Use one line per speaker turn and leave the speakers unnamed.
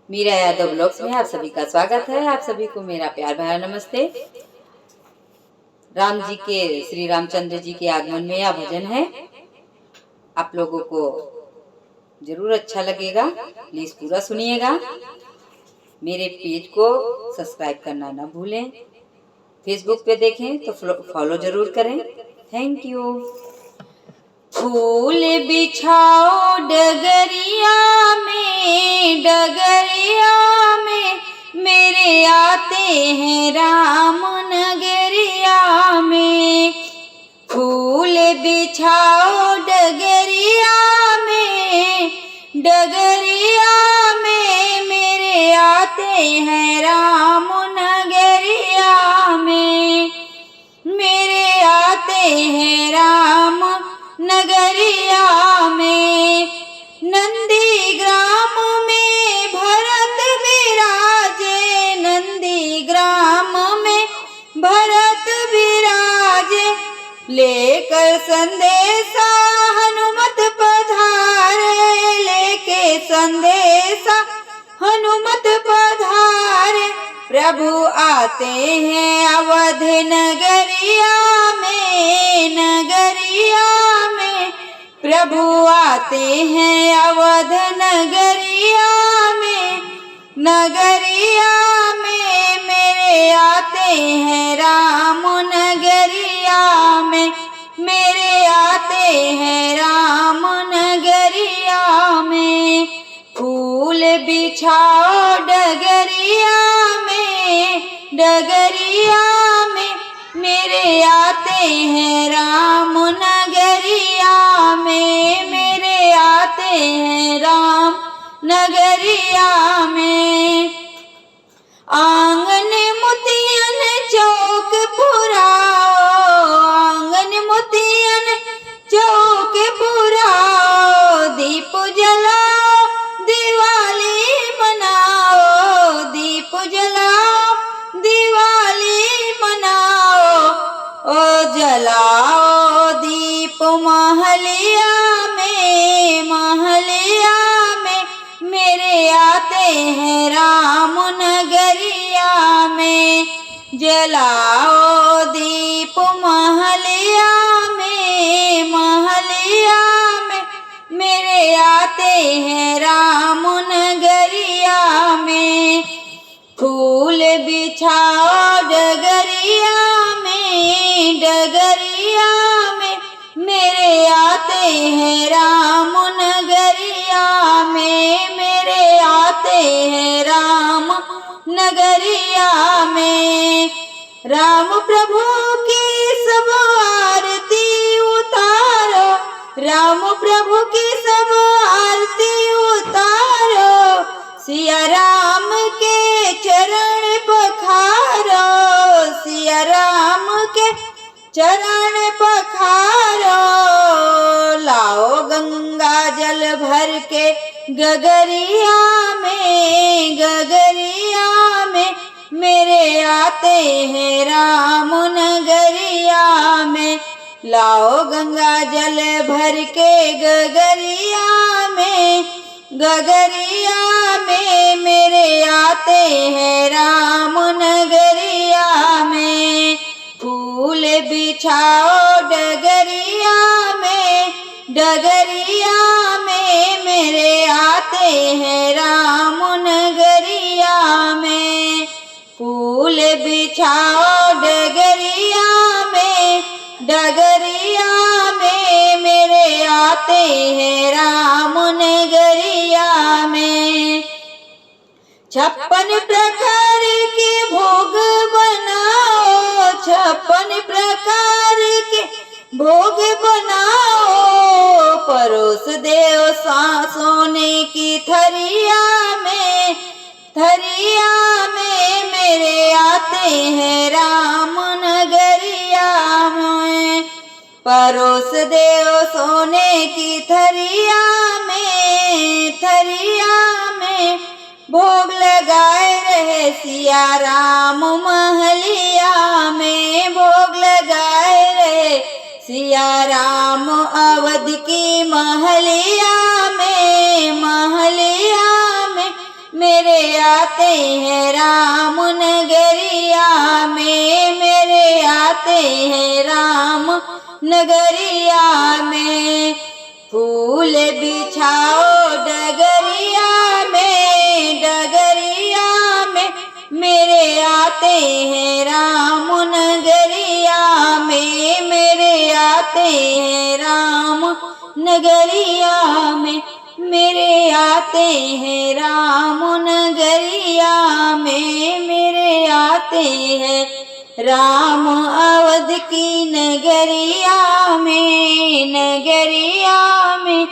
Meera Yadav blogs में आप सभी का स्वागत है। आप सभी को मेरा प्यार भरा नमस्ते। राम जी के श्री रामचंद्र जी के आगमन में यह भजन है, आप लोगों को जरूर अच्छा लगेगा। प्लीज पूरा सुनिएगा। मेरे पेज को सब्सक्राइब करना ना भूलें। फेसबुक पे देखें तो फॉलो जरूर करें। Thank you. फूल बिछाओ डगरिया में मेरे आते हैं राम नगरिया में। फूल बिछाओ डगरिया में मेरे आते हैं राम नगरिया में। मेरे आते हैं राम नगरिया में। नंदीग्राम में भरत विराजे, नंदीग्राम में भरत विराजे। लेकर संदेशा हनुमत पधारे, लेके संदेशा हनुमत पधारे। प्रभु आते हैं अवध नगरिया में प्रभु आते हैं अवध नगरिया में मेरे आते हैं राम नगरिया में। मेरे आते हैं राम नगरिया में। फूल बिछाओ डगरिया में मेरे आते हैं राम नगरिया में। मेरे आते हैं राम नगरिया में। आंगन मोतियन चौक पुराओ, आंगन मोतियन चौक पुराओ। दीप जलाओ दिवाली मनाओ, दीप जलाओ दिवाली मनाओ। ओ जलाओ दीप महलिया में मेरे आते हैं राम नगरिया में। जलाओ दीप महलिया में मेरे आते हैं राम नगरिया में। फूल बिछाओ डगरिया में मेरे आते हैं राम नगरिया में। मेरे आते हैं राम नगरिया में। राम प्रभु की सब आरती उतारो, राम प्रभु की सब आरती उतारो। सिया राम के चरण पखारो, सिया राम के चरण पखारो। लाओ गंगा जल भर के गगरिया में मेरे आते हैं राम नगरिया में। लाओ गंगा जल भर के गगरिया में मेरे आते हैं राम नगरिया में। फूल बिछाओ डगरिया में मेरे आते हैं राम नगरिया में। फूल बिछाओ डगरिया में मेरे आते हैं राम नगरिया में। 56 प्रकार के भोग बनाओ, 56 प्रकार के भोग बनाओ। परोस देव सोने की थरिया में मेरे आते हैं राम नगरिया में। परोस देव सोने की थरिया में भोग लगाए रहे सिया राम महलिया में। भोग लगाए रहे सिया राम अवध की महलिया में मेरे आते हैं राम नगरिया में, मेरे आते हैं राम नगरिया में। फूल बिछाओ डगरिया में, डगरिया में, मेरे आते हैं राम नगरिया में, मेरे आते हैं राम नगरिया में, मेरे आते हैं राम नगरिया में, मेरे आते हैं राम अवध की नगरिया में, नगरिया में।